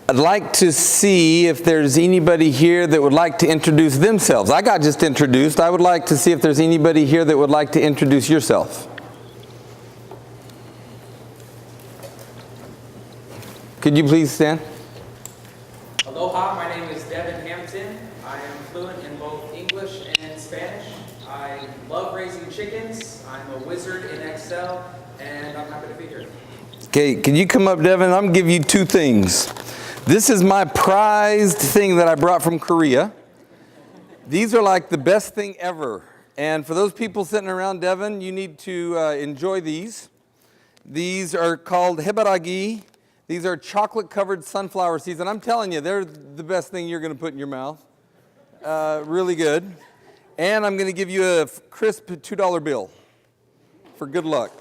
I'd like to see if there's anybody here that would like to introduce themselves. I got just introduced. I would like to see if there's anybody here that would like to introduce yourself. Could you please stand? Aloha, my name is Devin Hampton. I am fluent in both English and Spanish. I love raising chickens. I'm a wizard in Excel, and I'm happy to be here. Okay, can you come up, Devin? I'm going to give you two things. This is my prized thing that I brought from Korea. These are like the best thing ever. And for those people sitting around, Devin, you need to enjoy these. These are called hebaragi. These are chocolate-covered sunflower seeds. And I'm telling you, they're the best thing you're going to put in your mouth. Really good. And I'm going to give you a crisp $2 bill for good luck.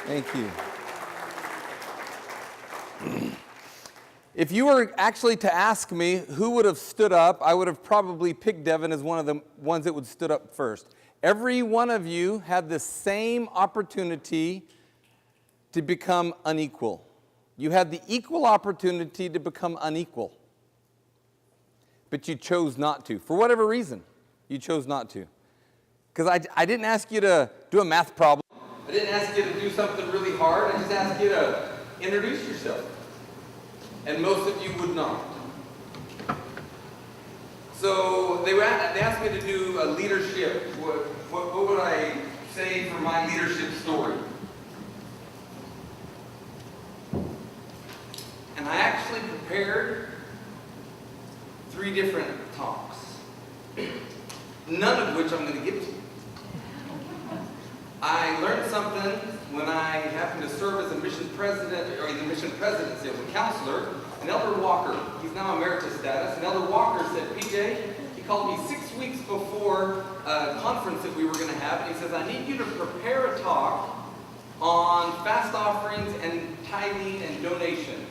Thank you. If you were actually to ask me who would have stood up, I would have probably picked Devin as one of the ones that would stood up first. Every one of you had the same opportunity to become unequal. You had the equal opportunity to become unequal. But you chose not to. For whatever reason, you chose not to. Because I didn't ask you to do a math problem. I didn't ask you to do something really hard. I just asked you to introduce yourself. And most of you would not. So they asked me to do a leadership. What would I say for my leadership story? And I actually prepared 3 different talks. None of which I'm going to give to you. I learned something when I happened to serve as a mission president, or in the mission presidency as a counselor. And Elder Walker, he's now emeritus status, and Elder Walker said, PJ, he called me 6 weeks before a conference that we were going to have, and he says, I need you to prepare a talk on fast offerings and tithing and donations.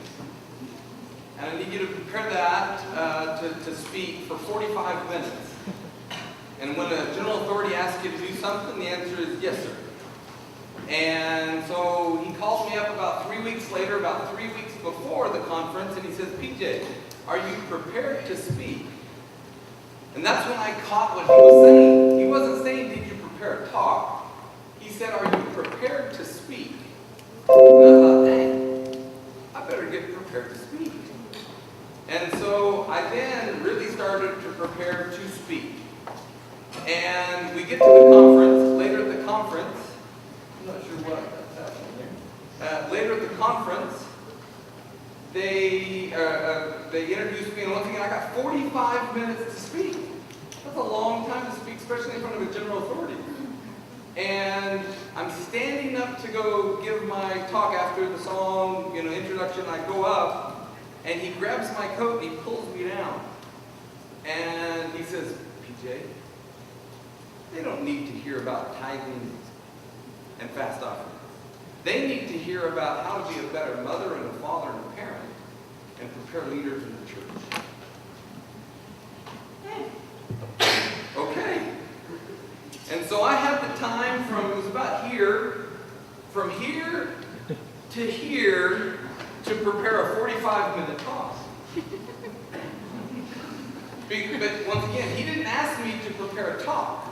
And I need you to prepare that to speak for 45 minutes. And when a general authority asks you to do something, the answer is yes, sir. And so he called me up about 3 weeks later, about 3 weeks before the conference, and he says, PJ, are you prepared to speak? And that's when I caught what he was saying. He wasn't saying, did you prepare a talk? He said, are you prepared to speak? And I thought, dang, I better get prepared to speak. And so I then really started to prepare to speak. And we get to the conference. Later at the conference, I'm not sure what that's happening there. Later at the conference, they introduced me, and once again, I got 45 minutes to speak. That's a long time to speak, especially in front of a general authority. And I'm standing up to go give my talk after the song, introduction. I go up. And he grabs my coat and he pulls me down. And he says, PJ, they don't need to hear about tithing and fast offerings. They need to hear about how to be a better mother and a father and a parent and prepare leaders in the church. Okay. And so I had the time it was about here, from here to here, to prepare a 45-minute talk. But once again, he didn't ask me to prepare a talk.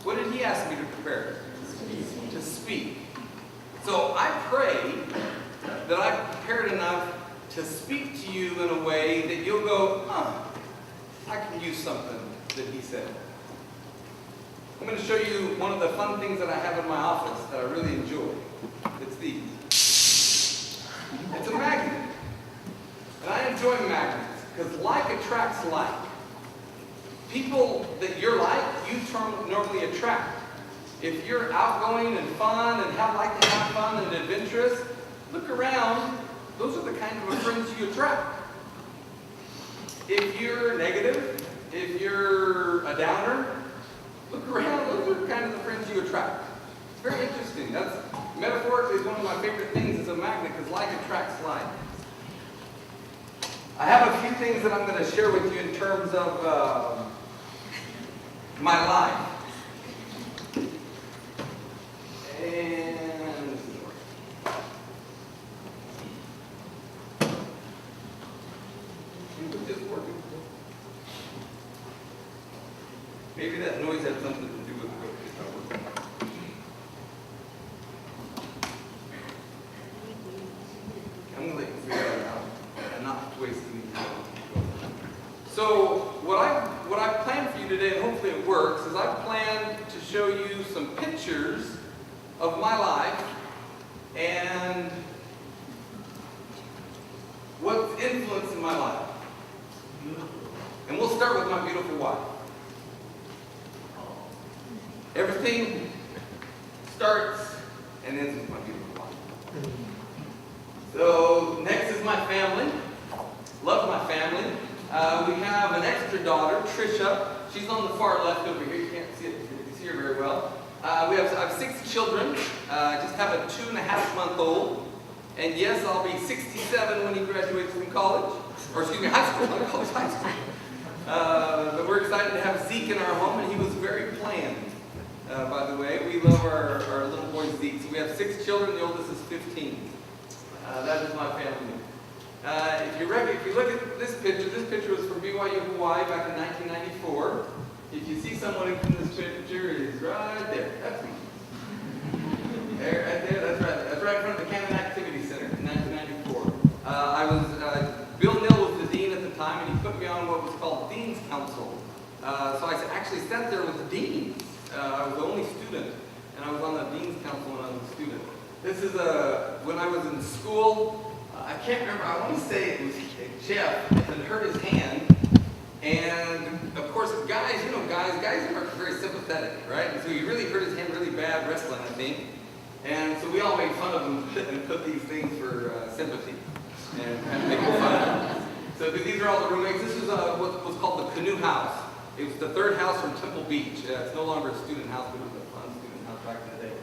What did he ask me to prepare? To speak. So I pray that I've prepared enough to speak to you in a way that you'll go, I can use something that he said. I'm going to show you one of the fun things that I have in my office that I really enjoy. It's these. It's a magnet. And I enjoy magnets because like attracts like. People that you're like, you normally attract. If you're outgoing and fun and like to have fun and adventurous, look around. Those are the kind of friends you attract. If you're negative, if you're a downer, look around. Those are kind of the friends you attract. It's very interesting. That's metaphorically is one of my favorite things as a magnet because like attracts like. I have a few things that I'm going to share with you in terms of my life. And Maybe that noise had something to do with it. I'm going to let you figure it out and not waste any time. So what I planned for you today, and hopefully it works, is I planned to show you some pictures of my life and what's influencing my life. And we'll start with my beautiful wife. Everything starts and ends with my beautiful wife. So next is my family. Love my family. We have an extra daughter, Trisha. She's on the far left over here. You can't see it. You see her very well. I have 6 children. I just have a 2.5-month-old. And yes, I'll be 67 when he graduates from college. Or excuse me, high school, not college, high school. But we're excited to have Zeke in our home, and he was very planned, by the way. We love our little boy Zeke. So we have 6 children. The oldest is 15. That is my family. If you look at this picture was from BYU Hawaii back in 1994. If you see someone in this picture, it is right there. That's me. There, right there. That's right in front of the Canon Activity Center in 1994. Bill Nill was the dean at the time, and he put me on what was called Dean's Council. So I actually sat there with the deans. I was the only student, and I was on the Dean's Council when I was a student. This is when I was in school. I can't remember. I want to say it was Jeff that had hurt his hand, and of course, guys are very sympathetic, right? And so he really hurt his hand really bad wrestling, I think. And so we all made fun of him and put these things for sympathy and making fun of him. So these are all the roommates. This is what was called the Canoe House. It was the 3rd house from Temple Beach. It's no longer a student house, but it was a fun student house back in the day.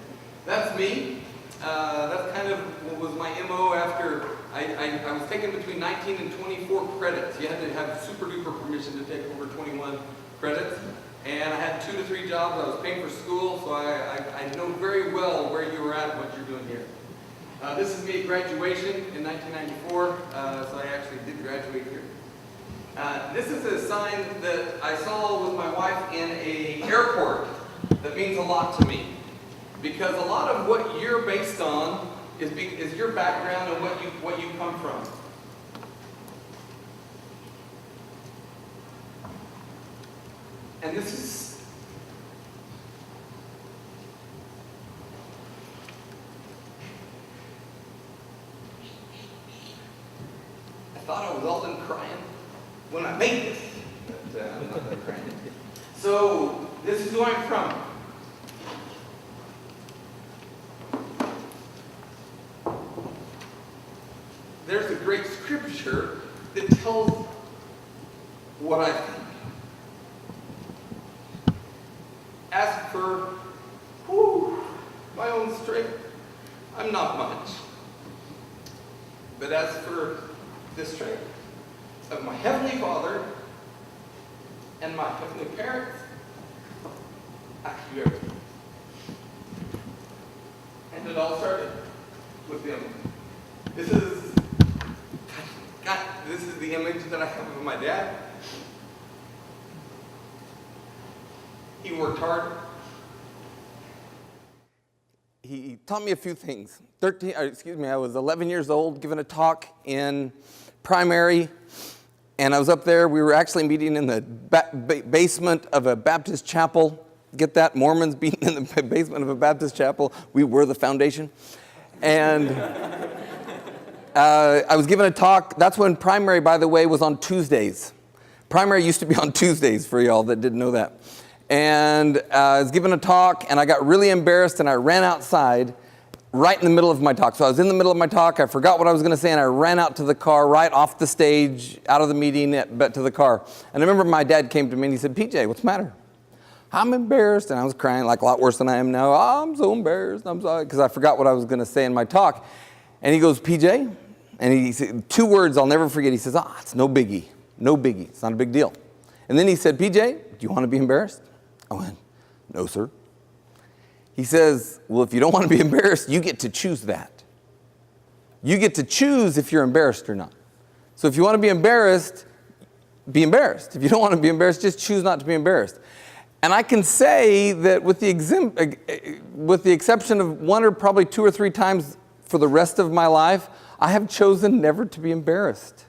That's me. That's kind of what was my MO after I was taking between 19 and 24 credits. You had to have super duper permission to take over 21 credits. And I had 2 to 3 jobs. I was paying for school, so I know very well where you were at and what you're doing here. This is me at graduation in 1994, so I actually did graduate here. This is a sign that I saw with my wife in an airport that means a lot to me. Because a lot of what you're based on is your background and what you come from. And this is I thought I was all done crying when I made this, but I'm not done crying. So this is who I'm from. There's a great scripture that tells what I think. As for my own strength, I'm not much. But as for the strength of my Heavenly Father and my Heavenly Parents, I can do everything. And it all started with them. This is the image that I have of my dad. He worked hard. He taught me a few things. I was 11 years old, giving a talk in primary, and I was up there. We were actually meeting in the basement of a Baptist chapel. Get that? Mormons being in the basement of a Baptist chapel. We were the foundation. And I was giving a talk. That's when primary, by the way, was on Tuesdays. Primary used to be on Tuesdays for y'all that didn't know that. And I was giving a talk, and I got really embarrassed, and I ran outside right in the middle of my talk. So I was in the middle of my talk. I forgot what I was going to say, and I ran out to the car, right off the stage, out of the meeting, but to the car. And I remember my dad came to me, and he said, "PJ, what's the matter?" "I'm embarrassed." And I was crying like a lot worse than I am now. "Oh, I'm so embarrassed. I'm sorry," because I forgot what I was going to say in my talk. And he goes, "PJ," and he said 2 words I'll never forget. He says, "It's no biggie. No biggie. It's not a big deal." And then he said, "PJ, do you want to be embarrassed?" I went, "No, sir." He says, "Well, if you don't want to be embarrassed, you get to choose that. You get to choose if you're embarrassed or not. So if you want to be embarrassed, be embarrassed. If you don't want to be embarrassed, just choose not to be embarrassed." And I can say that with the exception of one or probably 2 or 3 times for the rest of my life, I have chosen never to be embarrassed.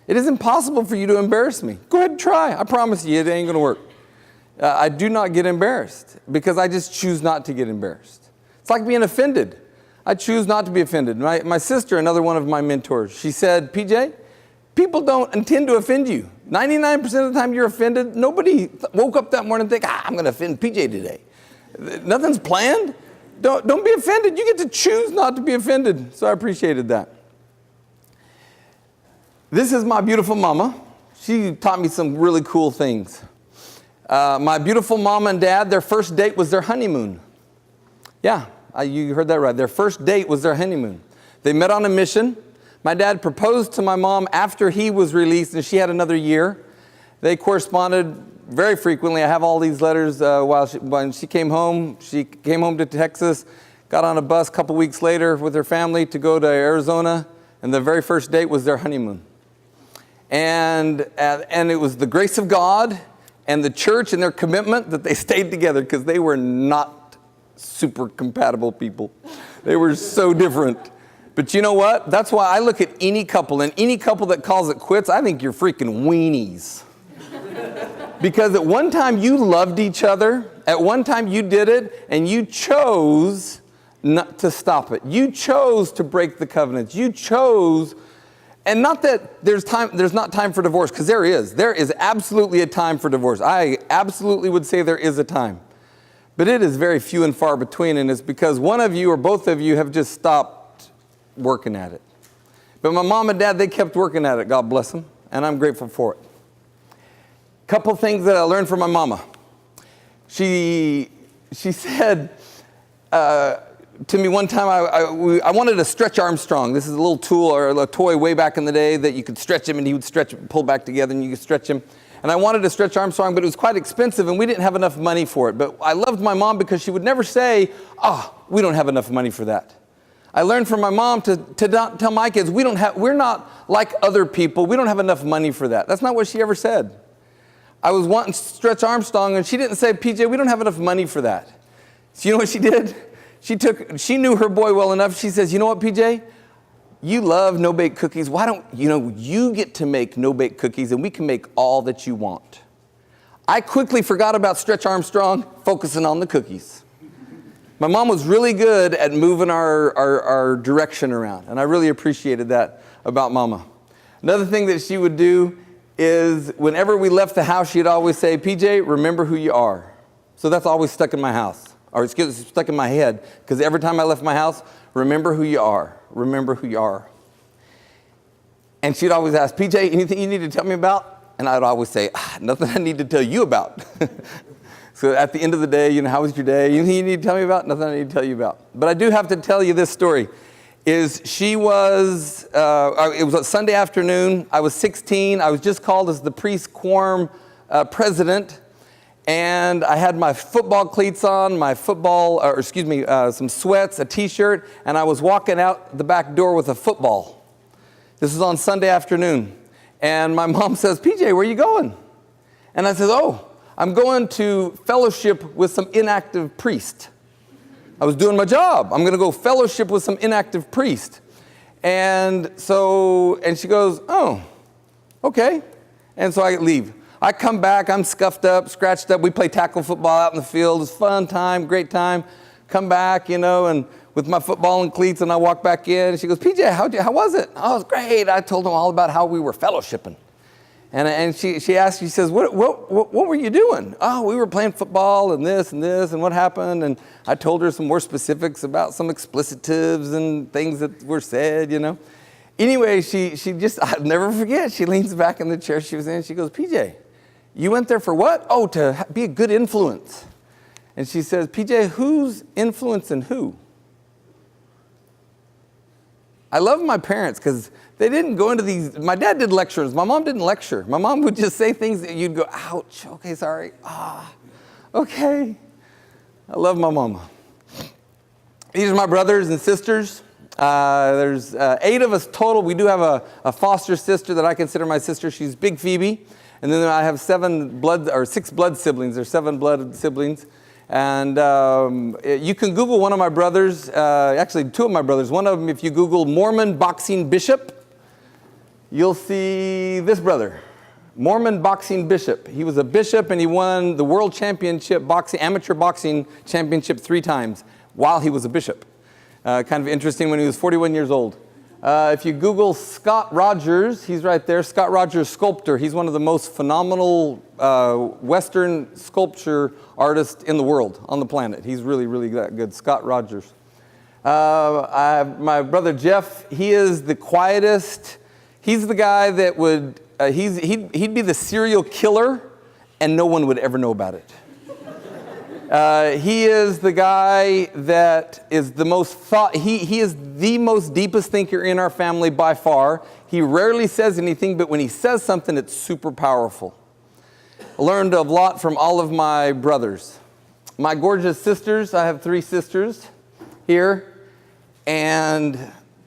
It is impossible for you to embarrass me. Go ahead and try. I promise you, it ain't going to work. I do not get embarrassed because I just choose not to get embarrassed. It's like being offended. I choose not to be offended. My sister, another one of my mentors, she said, PJ, people don't intend to offend you. 99% of the time you're offended. Nobody woke up that morning and think, I'm going to offend PJ today. Nothing's planned. Don't be offended. You get to choose not to be offended. So I appreciated that. This is my beautiful mama. She taught me some really cool things. My beautiful mom and dad, their first date was their honeymoon. Yeah, you heard that right. Their first date was their honeymoon. They met on a mission. My dad proposed to my mom after he was released, and she had another year. They corresponded very frequently. I have all these letters when she came home. She came home to Texas, got on a bus a couple weeks later with her family to go to Arizona, and the very first date was their honeymoon. And it was the grace of God and the church and their commitment that they stayed together, because they were not super compatible people. They were so different. But you know what? That's why I look at any couple, and any couple that calls it quits, I think you're freaking weenies. Because at one time you loved each other, at one time you did it, and you chose not to stop it. You chose to break the covenants. You chose. And not that there's not time for divorce, because there is. There is absolutely a time for divorce. I absolutely would say there is a time. But it is very few and far between, and it's because one of you or both of you have just stopped working at it. But my mom and dad, they kept working at it, God bless them, and I'm grateful for it. Couple things that I learned from my mama. She said, to me one time, I wanted a Stretch Armstrong. This is a little tool or a toy way back in the day that you could stretch him and he would stretch, pull back together and you could stretch him. And I wanted a Stretch Armstrong, but it was quite expensive and we didn't have enough money for it. But I loved my mom because she would never say, we don't have enough money for that. I learned from my mom to tell my kids, we're not like other people. We don't have enough money for that. That's not what she ever said. I was wanting Stretch Armstrong and she didn't say, PJ, we don't have enough money for that. So you know what she did? She knew her boy well enough. She says, you know what, PJ? You love no-bake cookies. Why don't, you get to make no-bake cookies and we can make all that you want. I quickly forgot about Stretch Armstrong, focusing on the cookies. My mom was really good at moving our direction around, and I really appreciated that about Mama. Another thing that she would do is whenever we left the house, she'd always say, PJ, remember who you are. So that's always stuck in my house. Or stuck in my head, because every time I left my house, remember who you are. Remember who you are. And she'd always ask, PJ, anything you need to tell me about? And I'd always say, nothing I need to tell you about. So at the end of the day, how was your day? Anything you need to tell me about? Nothing I need to tell you about. But I do have to tell you this story. It was a Sunday afternoon. I was 16. I was just called as the priest quorum president. And I had my football cleats on, some sweats, a t-shirt, and I was walking out the back door with a football. This was on Sunday afternoon. And my mom says, PJ, where are you going? And I said, I'm going to fellowship with some inactive priest. I was doing my job. I'm going to go fellowship with some inactive priest. And she goes, okay. And so I leave. I come back, I'm scuffed up, scratched up. We play tackle football out in the field. It's fun time, great time. Come back, and with my football and cleats, and I walk back in. She goes, PJ, how was it? Oh, it was great. I told them all about how we were fellowshipping. And she asked, she says, what were you doing? Oh, we were playing football and this, and what happened? And I told her some more specifics about some explicitives and things that were said, Anyway, she just, I'll never forget, she leans back in the chair she was in, she goes, PJ, you went there for what? Oh, to be a good influence. And she says, PJ, who's influencing who? I love my parents because they didn't go into these. My dad did lectures. My mom didn't lecture. My mom would just say things that you'd go, ouch, okay, sorry. Okay. I love my mama. These are my brothers and sisters. There's 8 of us total. We do have a foster sister that I consider my sister. She's Big Phoebe. And then I have 6 blood siblings. There's 7 blood siblings. And you can Google one of my brothers, actually 2 of my brothers. One of them, if you Google Mormon boxing bishop, you'll see this brother, Mormon boxing bishop. He was a bishop and he won the world championship amateur boxing championship 3 times while he was a bishop. Kind of interesting when he was 41 years old. If you Google Scott Rogers, he's right there, Scott Rogers sculptor. He's one of the most phenomenal Western sculpture artists in the world, on the planet. He's really, really good, Scott Rogers. My brother Jeff, he is the quietest. He's the guy that would, he'd be the serial killer and no one would ever know about it. He is the guy that is the most he is the most deepest thinker in our family by far. He rarely says anything, but when he says something, it's super powerful. I learned a lot from all of my brothers. My gorgeous sisters, I have 3 sisters here, and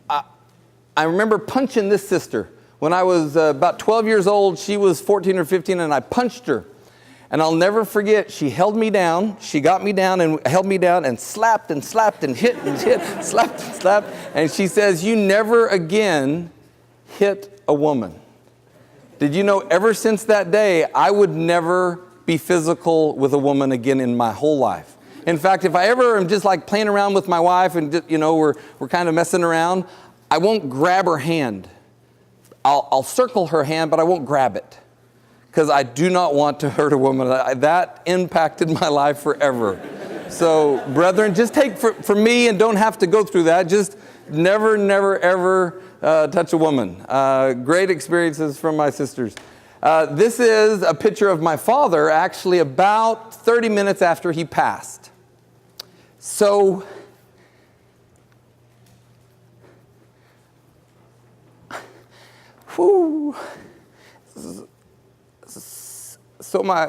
I remember punching this sister. When I was about 12 years old, she was 14 or 15, and I punched her. And I'll never forget, she held me down, she got me down and held me down and slapped and slapped and hit, slapped and slapped. And she says, "You never again hit a woman." Did you know, ever since that day, I would never be physical with a woman again in my whole life. In fact, if I ever am just like playing around with my wife and we're kind of messing around, I won't grab her hand. I'll circle her hand, but I won't grab it. Because I do not want to hurt a woman. That impacted my life forever. So, brethren, just take for me and don't have to go through that. Just never, never, ever touch a woman. Great experiences from my sisters. This is a picture of my father, actually about 30 minutes after he passed. So,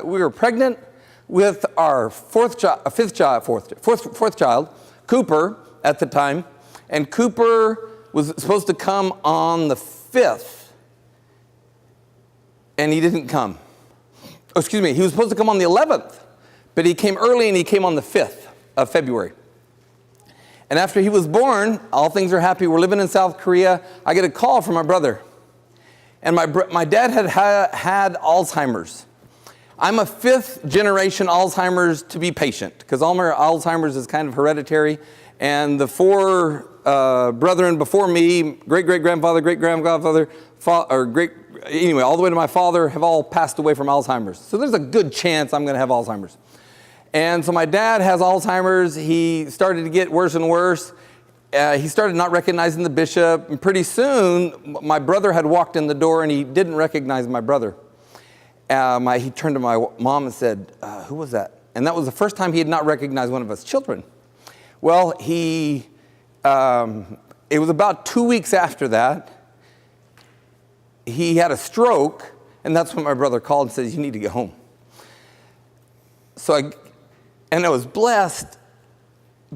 we were pregnant with our fourth child, Cooper, at the time, and Cooper was supposed to come on the 5th, and he didn't come. Oh, excuse me, he was supposed to come on the 11th, but he came early and he came on the 5th of February. And after he was born, all things are happy. We're living in South Korea. I get a call from my brother, and my dad had Alzheimer's. I'm a 5th generation Alzheimer's to be patient, because Alzheimer's is kind of hereditary. And the 4 brethren before me, great-great-grandfather, great-grandfather, anyway, all the way to my father, have all passed away from Alzheimer's. So there's a good chance I'm going to have Alzheimer's. And so my dad has Alzheimer's. He started to get worse and worse. He started not recognizing the bishop. And pretty soon, my brother had walked in the door, and he didn't recognize my brother. He turned to my mom and said, "Who was that?" And that was the first time he had not recognized one of us children. Well, it was about 2 weeks after that, he had a stroke, and that's when my brother called and said, "You need to get home." So I was blessed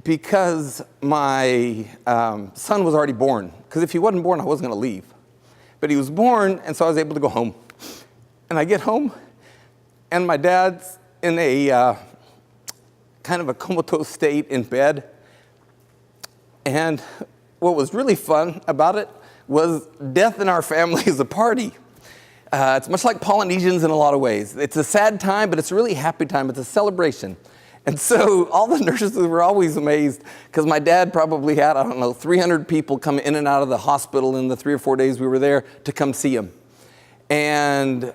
because my son was already born. Because if he wasn't born, I wasn't going to leave. But he was born, and so I was able to go home. And I get home, and my dad's in a kind of a comatose state in bed. And what was really fun about it was death in our family is a party. It's much like Polynesians in a lot of ways. It's a sad time, but it's a really happy time. It's a celebration. And so all the nurses were always amazed, because my dad probably had, 300 people come in and out of the hospital in the 3 or 4 days we were there to come see him. And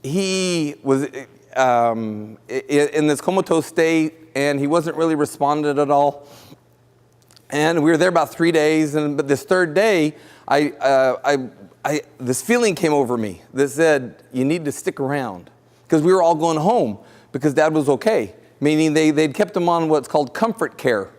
he was in this comatose state, and he wasn't really responding at all. And we were there about 3 days, but this 3rd day, this feeling came over me that said, "You need to stick around," because we were all going home because Dad was okay. Meaning they'd kept him on what's called comfort care,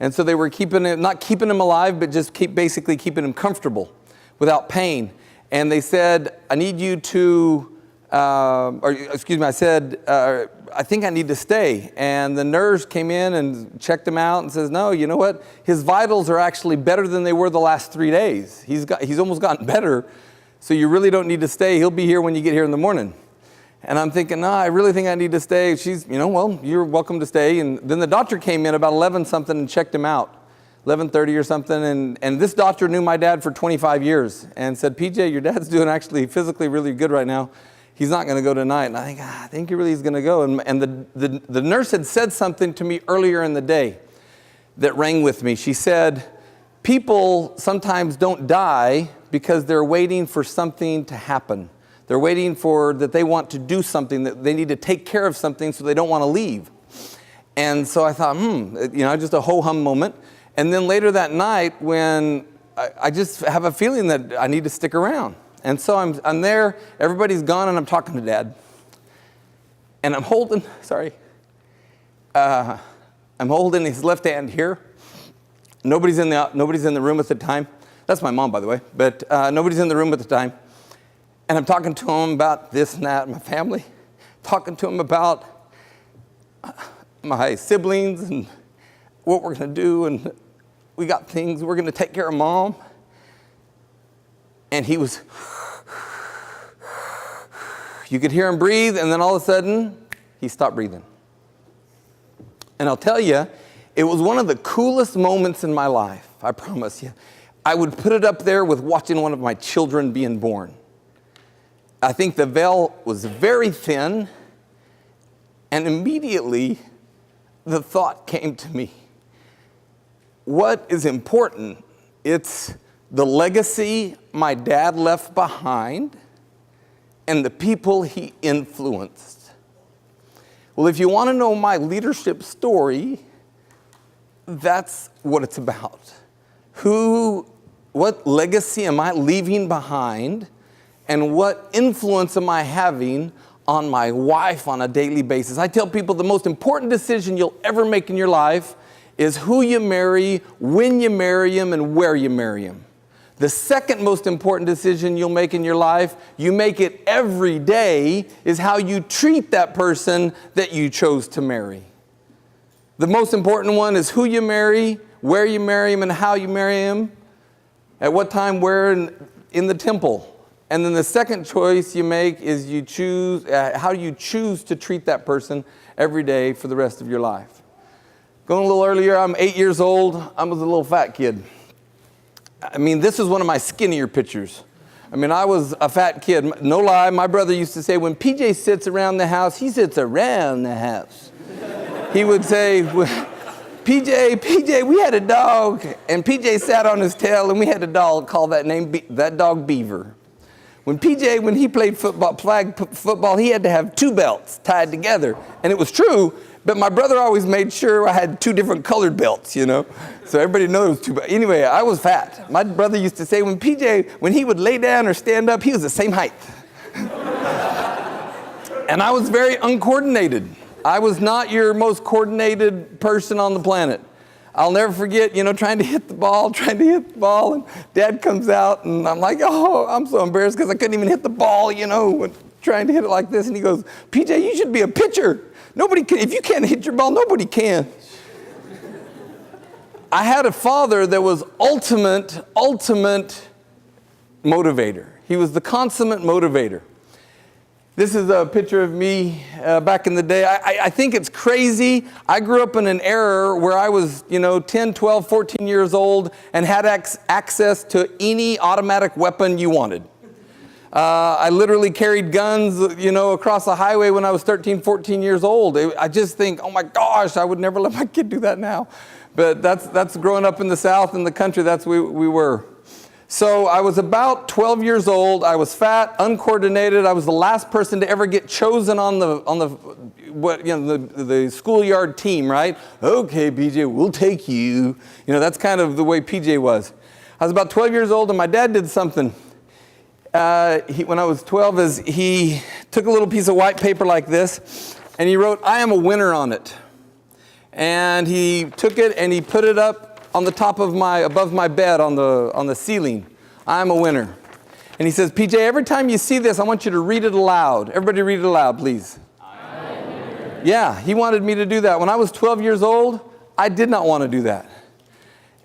and so they were not keeping him alive, but just basically keeping him comfortable, without pain. And they said, "I need you to," I said, "I think I need to stay." And the nurse came in and checked him out and says, "No, you know what? His vitals are actually better than they were the last 3 days. He's almost gotten better, so you really don't need to stay. He'll be here when you get here in the morning." And I'm thinking, no, I really think I need to stay. She's, well, you're welcome to stay. And then the doctor came in about 11 something and checked him out, 11:30 or something. And this doctor knew my dad for 25 years and said, PJ, your dad's doing actually physically really good right now. He's not going to go tonight. And I think he really is going to go. And the nurse had said something to me earlier in the day that rang with me. She said, people sometimes don't die because they're waiting for something to happen. They're waiting for that they want to do something, that they need to take care of something, so they don't want to leave. And so I thought, just a ho-hum moment. And then later that night, when I just have a feeling that I need to stick around. And so I'm there, everybody's gone, and I'm talking to Dad. And I'm holding his left hand here. Nobody's in the room at the time. That's my mom, by the way. But nobody's in the room at the time. And I'm talking to him about this and that, my family. Talking to him about my siblings and what we're going to do. And we got things. We're going to take care of Mom. And he was, you could hear him breathe. And then all of a sudden, he stopped breathing. And I'll tell you, it was one of the coolest moments in my life, I promise you. I would put it up there with watching one of my children being born. I think the veil was very thin, and immediately the thought came to me. What is important? It's the legacy my dad left behind and the people he influenced. Well, if you want to know my leadership story, that's what it's about. What legacy am I leaving behind? And what influence am I having on my wife on a daily basis? I tell people the most important decision you'll ever make in your life is who you marry, when you marry him, and where you marry him. The second most important decision you'll make in your life, you make it every day, is how you treat that person that you chose to marry. The most important one is who you marry, where you marry him, and how you marry him, at what time, where in the temple. And then the second choice you make is you choose how you choose to treat that person every day for the rest of your life. Going a little earlier, I'm 8 years old. I was a little fat kid. This is one of my skinnier pictures. I was a fat kid. No lie, my brother used to say, when PJ sits around the house, he sits around the house. He would say, PJ, we had a dog, and PJ sat on his tail, and we had a dog called that dog Beaver. When he played flag football, he had to have two belts tied together. And it was true, but my brother always made sure I had two different colored belts, So everybody knows two belts. Anyway, I was fat. My brother used to say when he would lay down or stand up, he was the same height. And I was very uncoordinated. I was not your most coordinated person on the planet. I'll never forget, trying to hit the ball, and Dad comes out, and I'm like, oh, I'm so embarrassed because I couldn't even hit the ball, trying to hit it like this. And he goes, PJ, you should be a pitcher. Nobody can. If you can't hit your ball, nobody can. I had a father that was ultimate motivator. He was the consummate motivator. This is a picture of me back in the day. I think it's crazy. I grew up in an era where I was, 10, 12, 14 years old and had access to any automatic weapon you wanted. I literally carried guns, across the highway when I was 13, 14 years old. I just think, oh my gosh, I would never let my kid do that now. But that's growing up in the South, in the country, that's we were. So I was about 12 years old. I was fat, uncoordinated. I was the last person to ever get chosen on the schoolyard team, right? Okay, PJ, we'll take you. That's kind of the way PJ was. I was about 12 years old, and my dad did something. When I was 12, he took a little piece of white paper like this, and he wrote, "I am a winner" on it. And he took it and he put it up on the top of above my bed on the ceiling. I'm a winner. And he says, PJ, every time you see this, I want you to read it aloud. Everybody read it aloud, please. Yeah, he wanted me to do that. When I was 12 years old, I did not want to do that.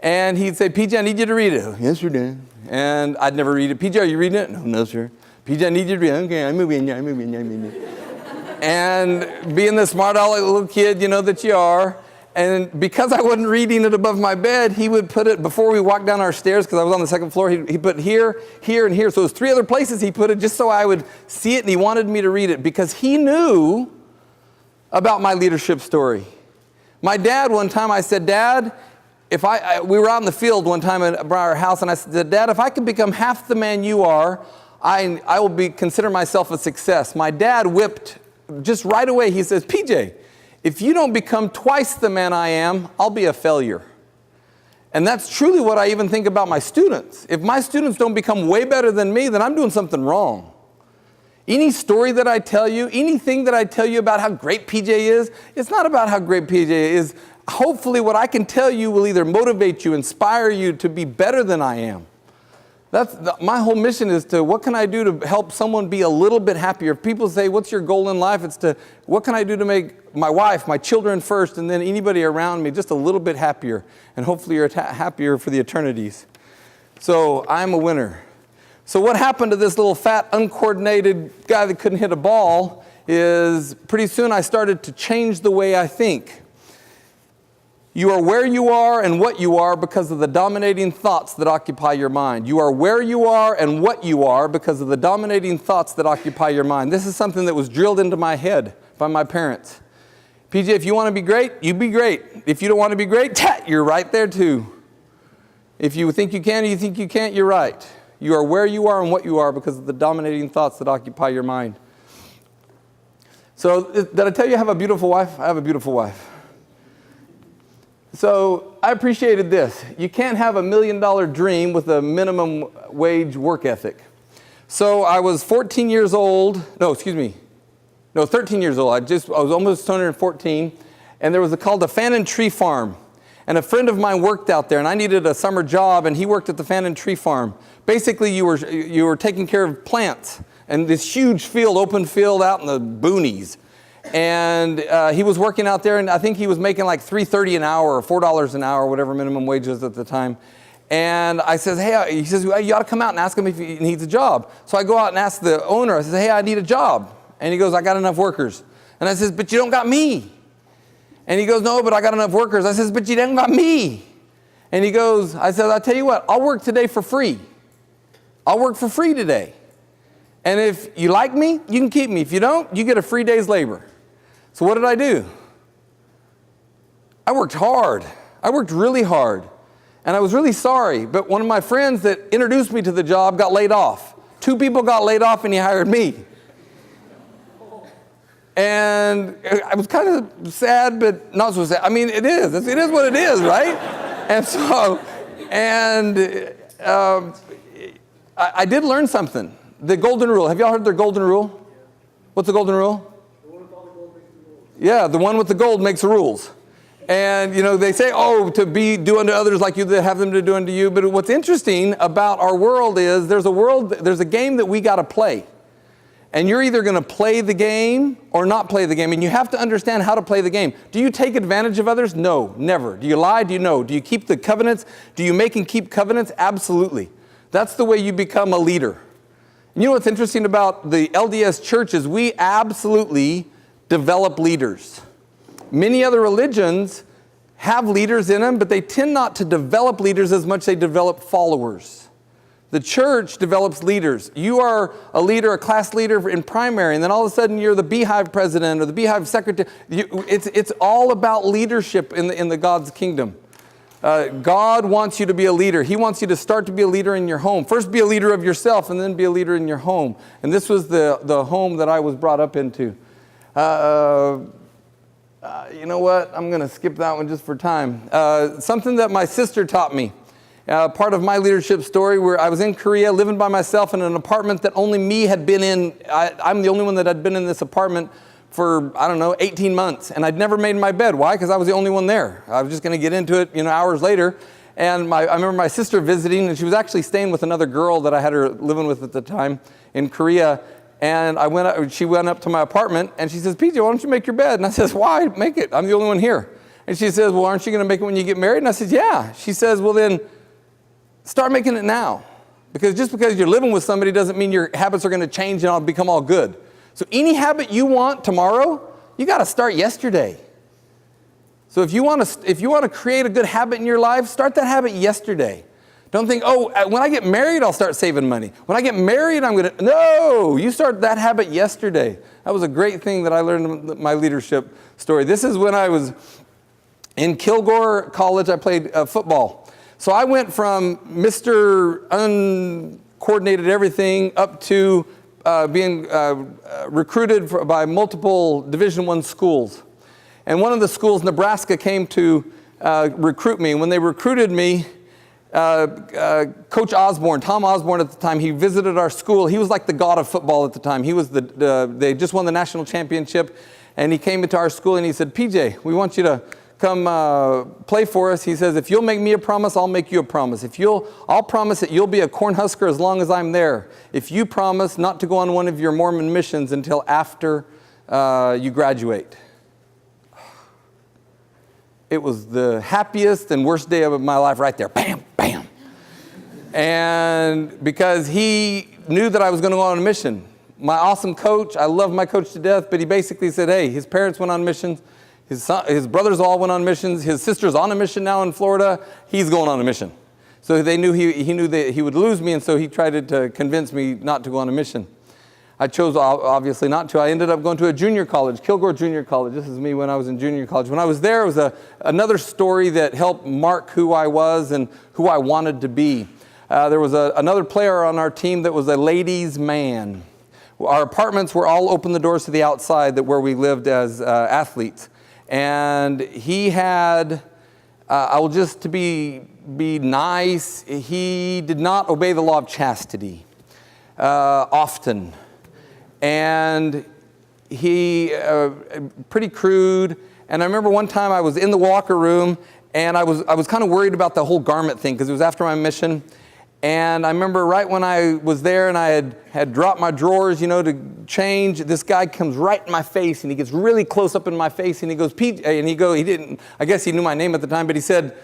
And he'd say, PJ, I need you to read it. Yes, sir, Dad. And I'd never read it. PJ, are you reading it? No, sir. PJ, I need you to read it. Okay, I'm a winner. And being the smart aleck little kid, you know that you are. And because I wasn't reading it above my bed, he would put it, before we walked down our stairs, because I was on the second floor, he put here, here, and here. So it was 3 other places he put it just so I would see it, and he wanted me to read it because he knew about my leadership story. My dad, one time I said, Dad, we were out in the field one time at our house, and I said, Dad, if I could become half the man you are, I will consider myself a success. My dad whipped just right away. He says, PJ, if you don't become twice the man I am, I'll be a failure. And that's truly what I even think about my students. If my students don't become way better than me, then I'm doing something wrong. Any story that I tell you, anything that I tell you about how great PJ is, it's not about how great PJ is. Hopefully what I can tell you will either motivate you, inspire you to be better than I am. My whole mission is to, what can I do to help someone be a little bit happier? If people say, what's your goal in life? It's to, what can I do to make my wife, my children first, and then anybody around me just a little bit happier? And hopefully you're happier for the eternities. So I'm a winner. So what happened to this little fat, uncoordinated guy that couldn't hit a ball is pretty soon I started to change the way I think. You are where you are and what you are because of the dominating thoughts that occupy your mind. You are where you are and what you are because of the dominating thoughts that occupy your mind. This is something that was drilled into my head by my parents. PJ, if you want to be great, you be great. If you don't want to be great, you're right there too. If you think you can or you think you can't, you're right. You are where you are and what you are because of the dominating thoughts that occupy your mind. So, did I tell you I have a beautiful wife? I have a beautiful wife. So I appreciated this. You can't have $1 million dream with a minimum wage work ethic. So I was 13 years old. I was almost turning 14. And there was called the Fan and Tree Farm. And a friend of mine worked out there, and I needed a summer job, and he worked at the Fan and Tree Farm. Basically, you were taking care of plants and this huge field, open field out in the boonies. And he was working out there, and I think he was making like $3.30 an hour or $4 an hour, whatever minimum wage was at the time. And I says, hey, he says, well, you ought to come out and ask him if he needs a job. So I go out and ask the owner, I says, hey, I need a job. And he goes, I got enough workers. And I says, but you don't got me. And he goes, no, but I got enough workers. I says, but you don't got me. And he goes, I said, I'll tell you what, I'll work today for free. I'll work for free today. And if you like me, you can keep me. If you don't, you get a free day's labor. So what did I do? I worked hard. I worked really hard. And I was really sorry. But one of my friends that introduced me to the job got laid off. 2 people got laid off and he hired me. And I was kind of sad, but not so sad. I mean, it is. It is what it is, right? I did learn something. The golden rule. Have y'all heard their golden rule? What's the golden rule? Yeah, the one with the gold makes the rules. And, they say, do unto others like you have them to do unto you. But what's interesting about our world is there's a game that we got to play. And you're either going to play the game or not play the game. And you have to understand how to play the game. Do you take advantage of others? No, never. Do you lie? Do you know? Do you keep the covenants? Do you make and keep covenants? Absolutely. That's the way you become a leader. And you know what's interesting about the LDS church is we absolutely develop leaders. Many other religions have leaders in them, but they tend not to develop leaders as much as they develop followers. The church develops leaders. You are a leader, a class leader in primary, and then all of a sudden you're the beehive president or the beehive secretary. It's all about leadership in the God's kingdom. God wants you to be a leader. He wants you to start to be a leader in your home. First be a leader of yourself and then be a leader in your home. And this was the home that I was brought up into. You know what? I'm going to skip that one just for time. Something that my sister taught me. Part of my leadership story where I was in Korea living by myself in an apartment that only me had been in. I'm the only one that had been in this apartment for, 18 months. And I'd never made my bed. Why? Because I was the only one there. I was just going to get into it, hours later. And I remember my sister visiting, and she was actually staying with another girl that I had her living with at the time in Korea. And she went up to my apartment, and she says, PJ, why don't you make your bed? And I says, why? Make it. I'm the only one here. And she says, well, aren't you going to make it when you get married? And I said, yeah. She says, well, then start making it now. Because just because you're living with somebody doesn't mean your habits are going to change and it'll become all good. So any habit you want tomorrow, you got to start yesterday. So if you want to create a good habit in your life, start that habit yesterday. Don't think, oh, when I get married, I'll start saving money. When I get married, I'm going to... No, you start that habit yesterday. That was a great thing that I learned in my leadership story. This is when I was in Kilgore College. I played football. So I went from Mr. Uncoordinated everything up to being recruited by multiple Division I schools. And one of the schools, Nebraska, came to recruit me. And when they recruited me, Coach Osborne, Tom Osborne at the time, he visited our school. He was like the god of football at the time. He was they just won the national championship, and he came into our school and he said, PJ, we want you to come play for us. He says, if you'll make me a promise, I'll make you a promise. I'll promise that you'll be a Cornhusker as long as I'm there. If you promise not to go on one of your Mormon missions until after you graduate. It was the happiest and worst day of my life right there. Bam, bam. And because he knew that I was going to go on a mission. My awesome coach, I love my coach to death, but he basically said, hey, his parents went on missions. His brothers all went on missions. His sister's on a mission now in Florida. He's going on a mission. So they knew he knew that he would lose me, and so he tried to convince me not to go on a mission. I chose, obviously, not to. I ended up going to a junior college, Kilgore Junior College. This is me when I was in junior college. When I was there, it was another story that helped mark who I was and who I wanted to be. There was another player on our team that was a ladies' man. Our apartments were all open the doors to the outside where we lived as athletes. And he had, to be nice, he did not obey the law of chastity often. And he, pretty crude. And I remember one time I was in the locker room and I was kind of worried about the whole garment thing because it was after my mission. And I remember right when I was there and I had dropped my drawers, to change, this guy comes right in my face and he gets really close up in my face and he goes, Pete, and he didn't, I guess he knew my name at the time, but he said,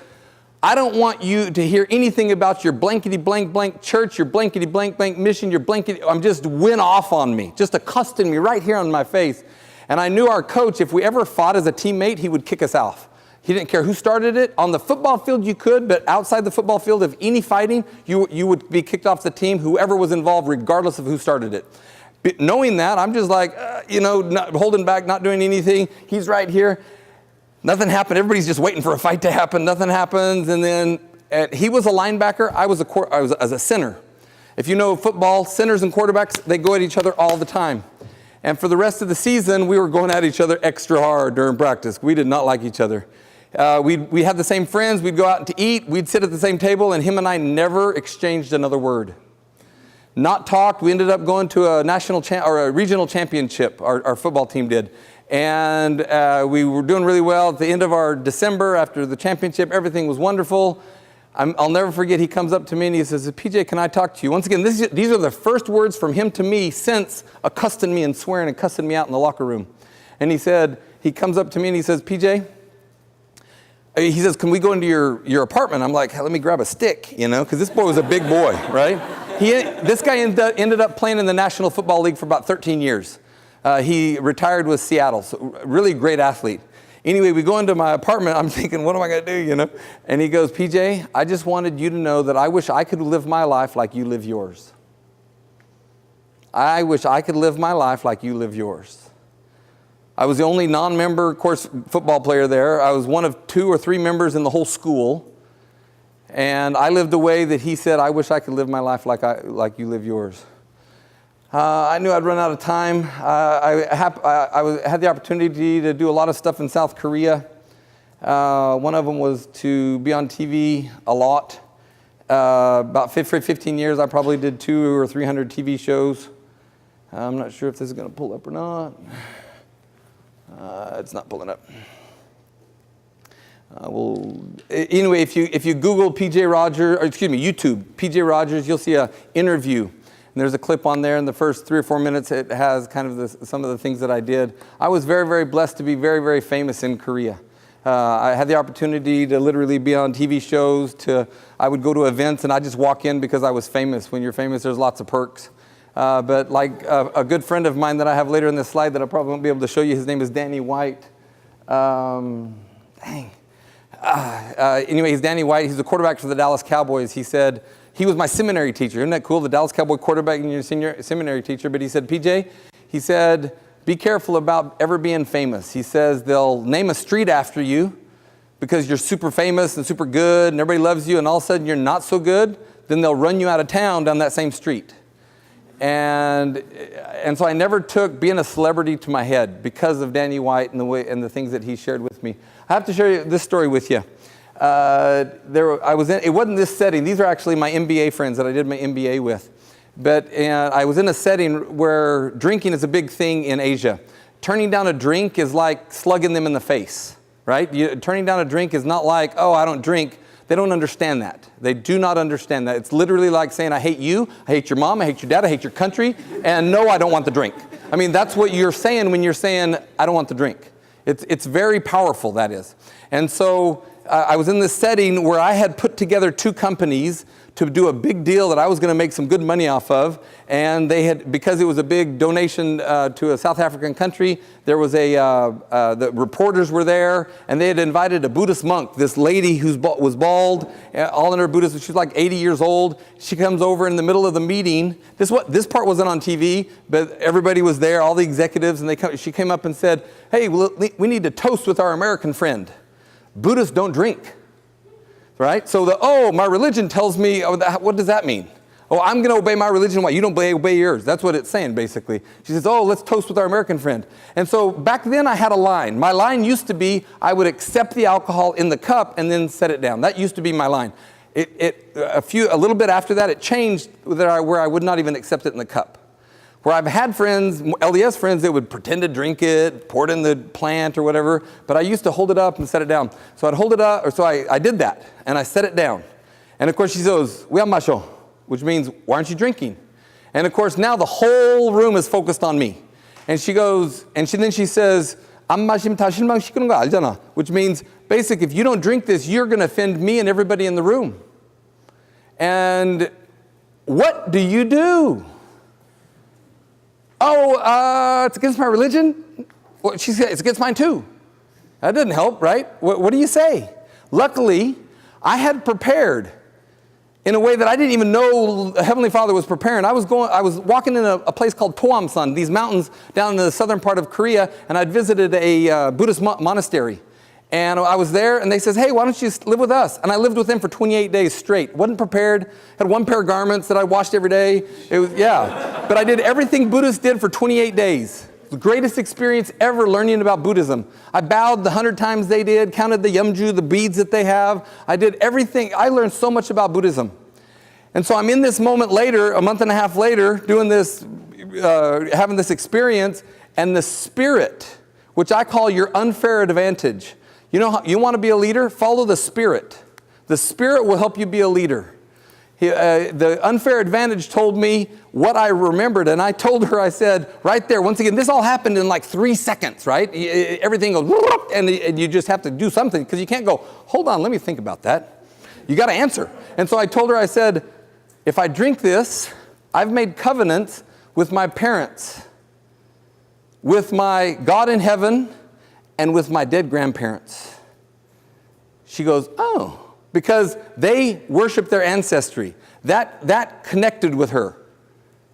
I don't want you to hear anything about your blankety blank blank church, your blankety blank blank mission, your blankety, just went off on me, just accosted me right here on my face. And I knew our coach, if we ever fought as a teammate, he would kick us off. He didn't care who started it. On the football field you could, but outside the football field, if any fighting, you would be kicked off the team, whoever was involved, regardless of who started it. But knowing that, I'm just like, not holding back, not doing anything. He's right here. Nothing happened. Everybody's just waiting for a fight to happen. Nothing happens. And then he was a linebacker. I was a center. If you know football, centers and quarterbacks, they go at each other all the time. And for the rest of the season, we were going at each other extra hard during practice. We did not like each other. We had the same friends. We'd go out to eat. We'd sit at the same table, and him and I never exchanged another word. Not talked. We ended up going to a regional championship. Our football team did. And we were doing really well. At the end of our December, after the championship, everything was wonderful. I'll never forget, he comes up to me and he says, PJ, can I talk to you? Once again, these are the first words from him to me since accosting me and swearing and cussing me out in the locker room. And he comes up to me and he says, PJ, he says, can we go into your apartment? I'm like, let me grab a stick, because this boy was a big boy, right? This guy ended up playing in the National Football League for about 13 years. He retired with Seattle, so really great athlete. Anyway, we go into my apartment. I'm thinking, what am I going to do, And he goes, PJ, I just wanted you to know that I wish I could live my life like you live yours. I wish I could live my life like you live yours. I was the only non-member, of course, football player there. I was one of 2 or 3 members in the whole school. And I lived the way that he said, I wish I could live my life like you live yours. I knew I'd run out of time. I had the opportunity to do a lot of stuff in South Korea. One of them was to be on TV a lot. About 15 years, I probably did 200 or 300 TV shows. I'm not sure if this is going to pull up or not. It's not pulling up. Anyway, if you Google YouTube, PJ Rogers, you'll see an interview. And there's a clip on there in the first 3 or 4 minutes. It has kind of some of the things that I did. I was very, very blessed to be very, very famous in Korea. I had the opportunity to literally be on TV shows. I would go to events and I'd just walk in because I was famous. When you're famous, there's lots of perks. But like a good friend of mine that I have later in this slide that I probably won't be able to show you, his name is Danny White. Anyway, he's Danny White. He's the quarterback for the Dallas Cowboys. He said, he was my seminary teacher. Isn't that cool? The Dallas Cowboy quarterback and your senior seminary teacher. But he said, PJ, he said, be careful about ever being famous. He says they'll name a street after you because you're super famous and super good and everybody loves you, and all of a sudden you're not so good. Then they'll run you out of town down that same street. And so I never took being a celebrity to my head because of Danny White and the things that he shared with me. I have to share you this story with you. It wasn't this setting. These are actually my MBA friends that I did my MBA with. But I was in a setting where drinking is a big thing in Asia. Turning down a drink is like slugging them in the face, right? Turning down a drink is not like, oh, I don't drink. They don't understand that. They do not understand that. It's literally like saying, I hate you, I hate your mom, I hate your dad, I hate your country, and no, I don't want the drink. I mean, that's what you're saying when you're saying, I don't want the drink. It's very powerful, that is. And so I was in this setting where I had put together two companies to do a big deal that I was going to make some good money off of. And they had, because it was a big donation to a South African country, there was the reporters were there, and they had invited a Buddhist monk, this lady who was bald, all in her Buddhism. She was like 80 years old. She comes over in the middle of the meeting. This part wasn't on TV, but everybody was there, all the executives, and she came up and said, hey, we need to toast with our American friend. Buddhists don't drink. Right? So my religion tells me, what does that mean? Oh, I'm going to obey my religion. Why? You don't obey yours. That's what it's saying, basically. She says, let's toast with our American friend. And so back then I had a line. My line used to be, I would accept the alcohol in the cup and then set it down. That used to be my line. A little bit after that, it changed where I would not even accept it in the cup. Where I've had friends, LDS friends, that would pretend to drink it, pour it in the plant or whatever, but I used to hold it up and set it down. So I'd hold it up, so I did that, and I set it down. And of course she goes, "We have masho," which means, why aren't you drinking? And of course now the whole room is focused on me. And she goes, then she says, which means, basically, if you don't drink this, you're going to offend me and everybody in the room. And what do you do? It's against my religion? Well, she said, it's against mine too. That didn't help, right? What do you say? Luckily, I had prepared in a way that I didn't even know the Heavenly Father was preparing. I was walking in a place called Toamsan, these mountains down in the southern part of Korea, and I'd visited a Buddhist monastery. And I was there, and they says, hey, why don't you live with us? And I lived with them for 28 days straight. Wasn't prepared, had one pair of garments that I washed every day. But I did everything Buddhists did for 28 days. The greatest experience ever learning about Buddhism. I bowed the 100 times they did, counted the yumju, the beads that they have. I did everything. I learned so much about Buddhism. And so I'm in this moment later, a month and a half later, doing this, having this experience, and the Spirit, which I call your unfair advantage. You know, you want to be a leader? Follow the Spirit. The Spirit will help you be a leader. The unfair advantage told me what I remembered, and I told her, I said, right there, once again, this all happened in like 3 seconds, right? Everything goes, and you just have to do something, because you can't go, hold on, let me think about that. You got to answer. And so I told her, I said, if I drink this, I've made covenants with my parents, with my God in heaven, and with my dead grandparents. She goes, oh, because they worship their ancestry. That connected with her.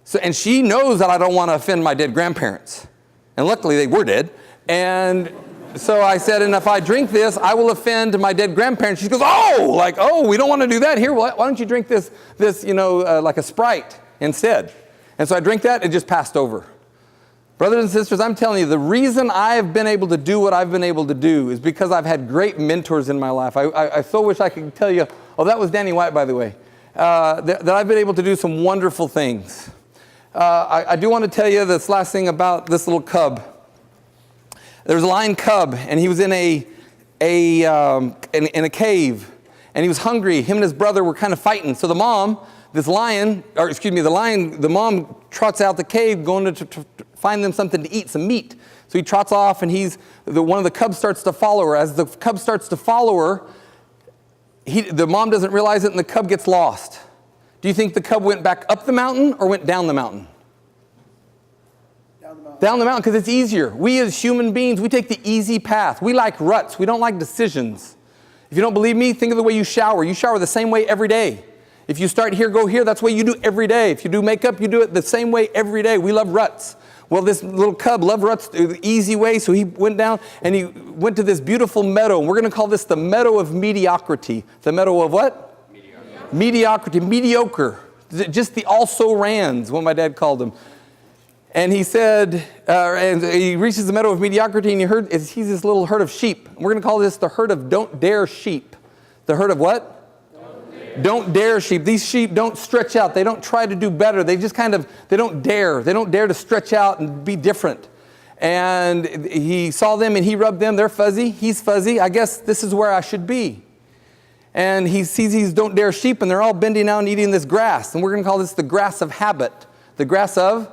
So, and she knows that I don't want to offend my dead grandparents. And luckily they were dead. And so I said, and if I drink this, I will offend my dead grandparents. She goes, we don't want to do that. Here, why don't you drink this like a Sprite instead? And so I drank that, it just passed over. Brothers and sisters, I'm telling you, the reason I have been able to do what I've been able to do is because I've had great mentors in my life. I so wish I could tell you, that was Danny White, by the way, that I've been able to do some wonderful things. I do want to tell you this last thing about this little cub. There was a lion cub, and he was in a cave, and he was hungry. Him and his brother were kind of fighting. So the mom trots out the cave going to find them something to eat, some meat. So he trots off, and one of the cubs starts to follow her. As the cub starts to follow her, the mom doesn't realize it, and the cub gets lost. Do you think the cub went back up the mountain or went down the mountain? Down the mountain because it's easier. We as human beings, we take the easy path. We like ruts. We don't like decisions. If you don't believe me, think of the way you shower. You shower the same way every day. If you start here, go here, that's what you do every day. If you do makeup, you do it the same way every day. We love ruts. Well, this little cub loved ruts the easy way, so he went down and he went to this beautiful meadow. And we're going to call this the Meadow of Mediocrity. The Meadow of what? Mediocrity. Mediocre. Just the also-rans, what my dad called them. And he said, and he reaches the Meadow of Mediocrity, and he sees this little herd of sheep. And we're going to call this the herd of don't dare sheep. The herd of what? Don't dare sheep. These sheep don't stretch out. They don't try to do better. They just they don't dare. They don't dare to stretch out and be different. And he saw them and he rubbed them. They're fuzzy. He's fuzzy. I guess this is where I should be. And he sees these don't dare sheep and they're all bending down and eating this grass. And we're going to call this the grass of habit. The grass of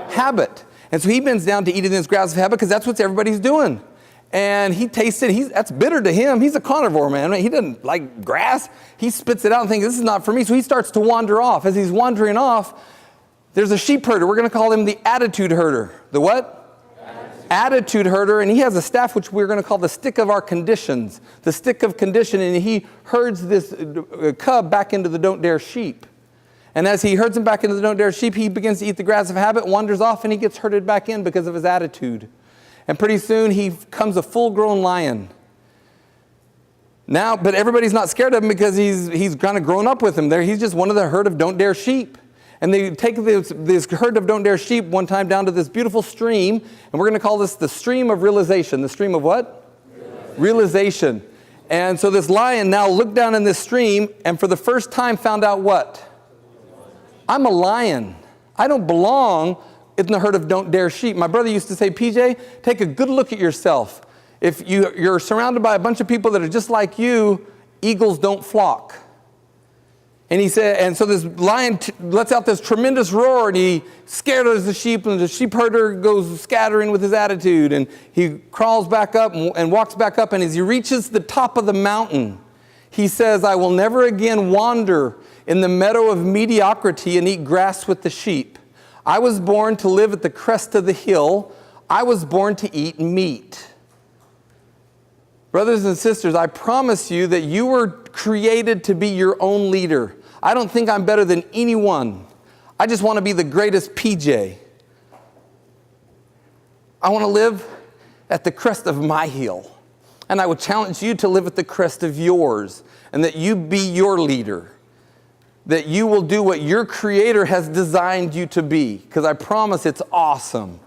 habit. And so he bends down to eating this grass of habit because that's what everybody's doing. And he tastes it. That's bitter to him. He's a carnivore, man. He doesn't like grass. He spits it out and thinks, this is not for me. So he starts to wander off. As he's wandering off, there's a sheep herder. We're going to call him the attitude herder. The what? Attitude herder. And he has a staff which we're going to call the stick of our conditions. The stick of condition. And he herds this cub back into the don't dare sheep. And as he herds him back into the don't dare sheep, he begins to eat the grass of habit, wanders off, and he gets herded back in because of his attitude. And pretty soon he becomes a full-grown lion. Now, but everybody's not scared of him because he's kind of grown up with him. He's just one of the herd of don't dare sheep. And they take this herd of don't dare sheep one time down to this beautiful stream, and we're going to call this the stream of realization. The stream of what? Realization. And so this lion now looked down in this stream and for the first time found out what? I'm a lion. I don't belong in the herd of don't dare sheep. My brother used to say, PJ, take a good look at yourself. If you're surrounded by a bunch of people that are just like you, eagles don't flock. And he said, and so this lion lets out this tremendous roar and he scares the sheep and the sheep herder goes scattering with his attitude and he crawls back up and walks back up, and as he reaches the top of the mountain, he says, I will never again wander in the meadow of mediocrity and eat grass with the sheep. I was born to live at the crest of the hill. I was born to eat meat. Brothers and sisters, I promise you that you were created to be your own leader. I don't think I'm better than anyone. I just want to be the greatest PJ. I want to live at the crest of my hill. And I would challenge you to live at the crest of yours, and that you be your leader. That you will do what your Creator has designed you to be. Because I promise it's awesome.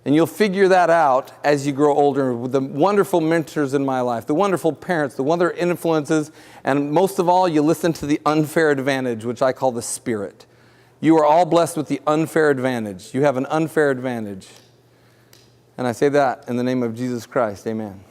And you'll figure that out as you grow older with the wonderful mentors in my life, the wonderful parents, the wonderful influences, and most of all, you listen to the unfair advantage, which I call the Spirit. You are all blessed with the unfair advantage. You have an unfair advantage. And I say that in the name of Jesus Christ. Amen.